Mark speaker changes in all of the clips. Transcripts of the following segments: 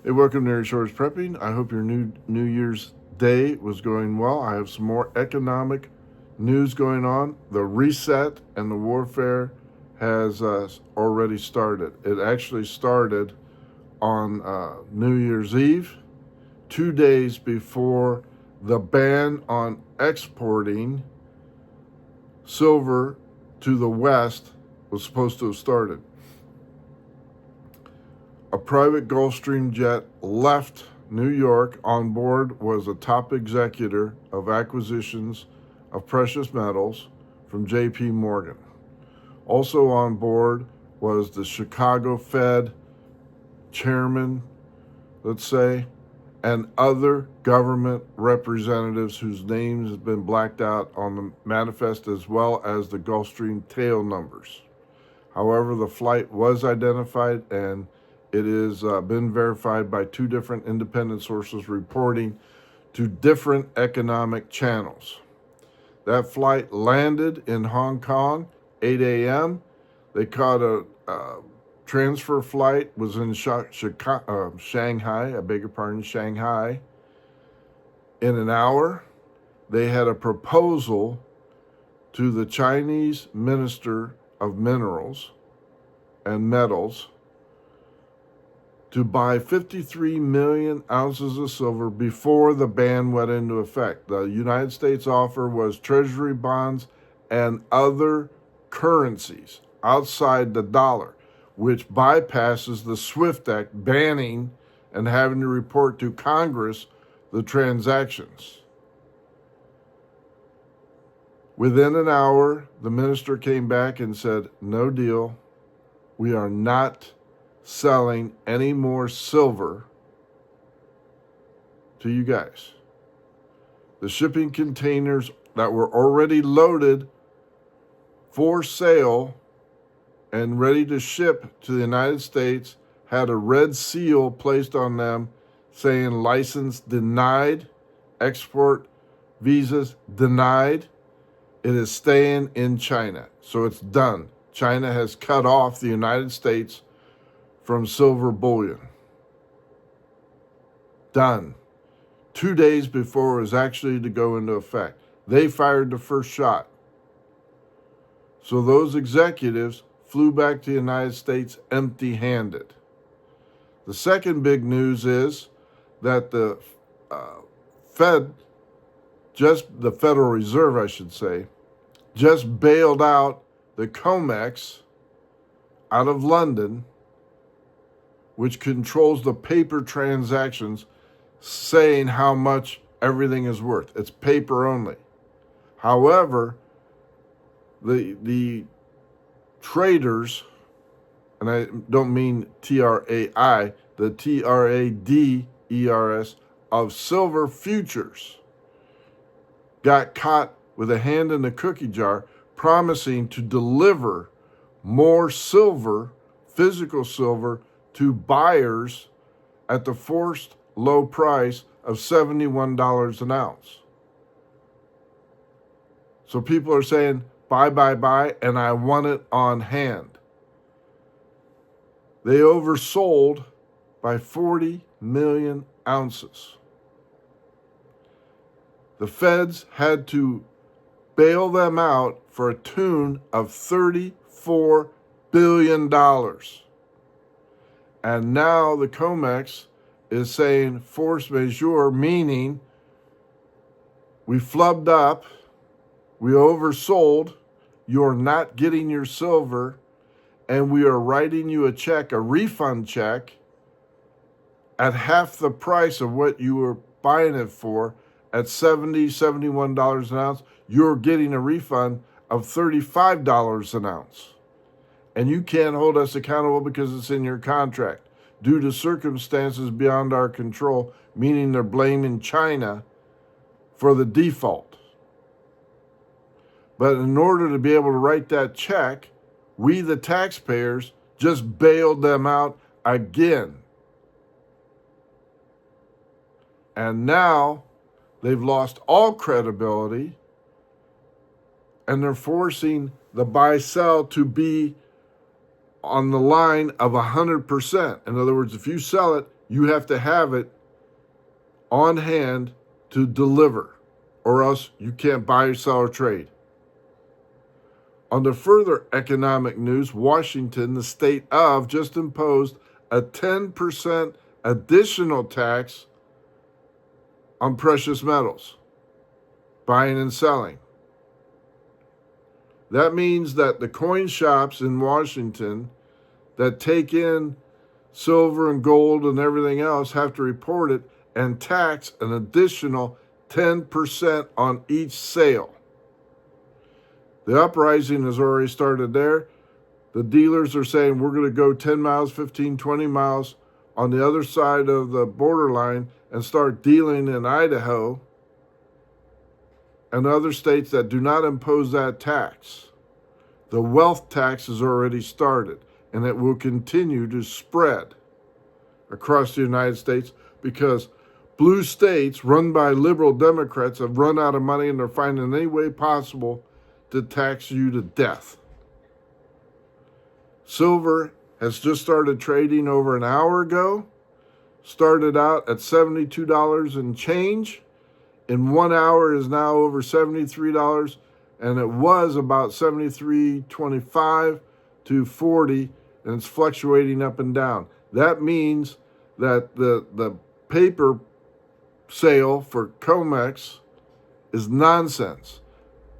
Speaker 1: Hey, welcome to Aaron Shores Prepping. I hope your New Year's Day was going well. I have some more economic news going on. The reset and the warfare has already started. It actually started on New Year's Eve, 2 days before the ban on exporting silver to the West was supposed to have started. A private Gulfstream jet left New York. On board was a top executive of acquisitions of precious metals from JP Morgan. Also on board was the Chicago Fed chairman, let's say, and other government representatives whose names have been blacked out on the manifest, as well as the Gulfstream tail numbers. However, the flight was identified, and it has been verified by two different independent sources reporting to different economic channels. That flight landed in Hong Kong, 8 a.m. They caught a transfer flight, was in Shanghai, Shanghai, in an hour. They had a proposal to the Chinese Minister of Minerals and Metals to buy 53 million ounces of silver before the ban went into effect. The United States offer was treasury bonds and other currencies outside the dollar, which bypasses the SWIFT Act banning and having to report to Congress the transactions. Within an hour, the minister came back and said, no deal. We are not selling any more silver to you guys. The shipping containers that were already loaded for sale and ready to ship to the United States had a red seal placed on them saying license denied, export visas denied. It is staying in China. So it's done. China has cut off the United States from silver bullion. Done. 2 days before it was actually to go into effect. They fired the first shot. So those executives flew back to the United States empty-handed. The second big news is that the Federal Reserve, I should say, just bailed out the COMEX out of London, which controls the paper transactions, saying how much everything is worth. It's paper only. However, the traders, and I don't mean TRAI, the TRADERS of silver futures, got caught with a hand in the cookie jar, promising to deliver more silver, physical silver, to buyers at the forced low price of $71 an ounce. So people are saying, buy, and I want it on hand. They oversold by 40 million ounces. The feds had to bail them out for a tune of $34 billion. And now the COMEX is saying force majeure, meaning we flubbed up, we oversold, you're not getting your silver, and we are writing you a check, a refund check, at half the price of what you were buying it for, at $70, $71 an ounce. You're getting a refund of $35 an ounce. And you can't hold us accountable because it's in your contract due to circumstances beyond our control, meaning they're blaming China for the default. But in order to be able to write that check, we, the taxpayers, just bailed them out again. And now they've lost all credibility, and they're forcing the buy-sell to be on the line of 100%. In other words, if you sell it, you have to have it on hand to deliver, or else you can't buy, sell, or trade. On the further economic news, Washington, the state of, just imposed a 10% additional tax on precious metals, buying and selling. That means that the coin shops in Washington that take in silver and gold and everything else have to report it and tax an additional 10% on each sale. The uprising has already started there. The dealers are saying we're going to go 10 miles, 15, 20 miles on the other side of the borderline and start dealing in Idaho and other states that do not impose that tax. The wealth tax has already started, and it will continue to spread across the United States because blue states run by liberal Democrats have run out of money and they're finding any way possible to tax you to death. Silver has just started trading over an hour ago, started out at $72 and change. In 1 hour is now over $73, and it was about $73.25 to $40, and it's fluctuating up and down. That means that the paper sale for COMEX is nonsense.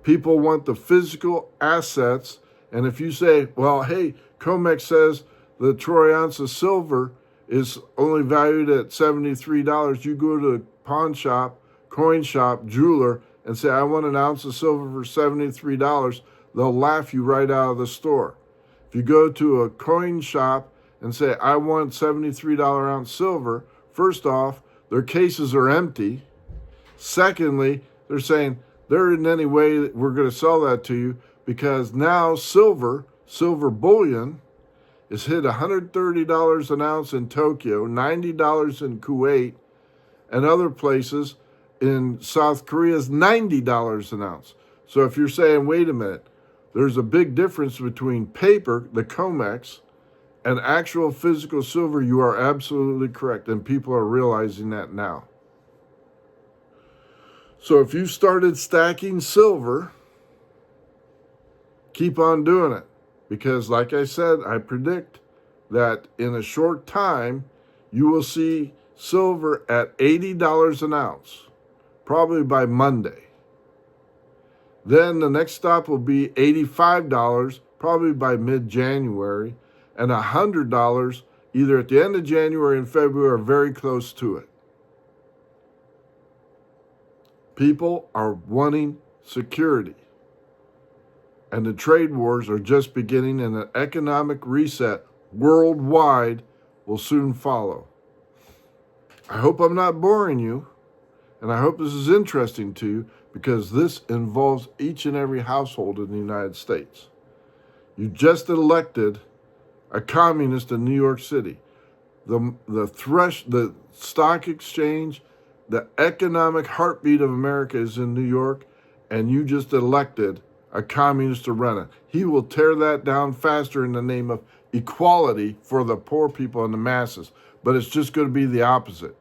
Speaker 1: People want the physical assets, and if you say, well, hey, COMEX says the troy ounce of silver is only valued at $73, you go to a pawn shop, coin shop, jeweler, and say, I want an ounce of silver for $73, they'll laugh you right out of the store. If you go to a coin shop and say, I want $73 ounce silver, first off, their cases are empty. Secondly, they're saying, there isn't any way that we're going to sell that to you because now silver bullion is hit $130 an ounce in Tokyo, $90 in Kuwait, and other places in South Korea is $90 an ounce. So if you're saying, wait a minute, there's a big difference between paper, the COMEX, and actual physical silver, you are absolutely correct, and people are realizing that now. So if you started stacking silver, keep on doing it. Because like I said, I predict that in a short time, you will see silver at $80 an ounce, probably by Monday. Then the next stop will be $85, probably by mid-January, and $100 either at the end of January and February or very close to it. People are wanting security. And the trade wars are just beginning, and an economic reset worldwide will soon follow. I hope I'm not boring you, and I hope this is interesting to you, because this involves each and every household in the United States. You just elected a communist in New York City. The stock exchange, the economic heartbeat of America is in New York, and you just elected a communist to run it. He will tear that down faster in the name of equality for the poor people and the masses, but it's just going to be the opposite.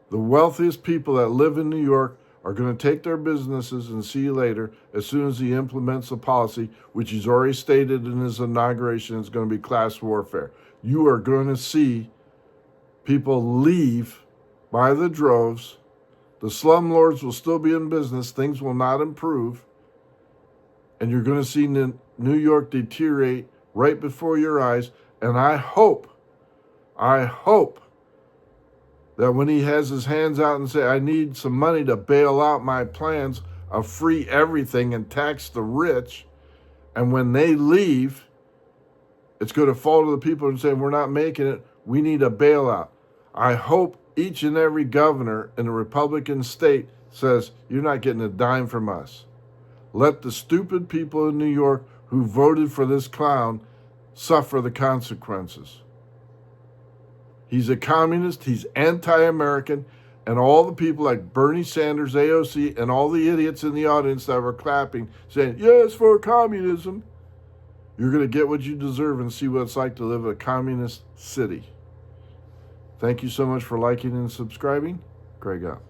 Speaker 1: The wealthiest people that live in New York are going to take their businesses and see you later as soon as he implements a policy, which he's already stated in his inauguration is going to be class warfare. You are going to see people leave by the droves. The slumlords will still be in business. Things will not improve. And you're going to see New York deteriorate right before your eyes. And I hope that when he has his hands out and say, I need some money to bail out my plans of free everything and tax the rich, and when they leave, it's going to fall to the people and say, we're not making it, we need a bailout. I hope each and every governor in a Republican state says, you're not getting a dime from us. Let the stupid people in New York who voted for this clown suffer the consequences. He's a communist, he's anti-American, and all the people like Bernie Sanders, AOC, and all the idiots in the audience that were clapping, saying, yes, for communism. You're going to get what you deserve and see what it's like to live in a communist city. Thank you so much for liking and subscribing. Greg out.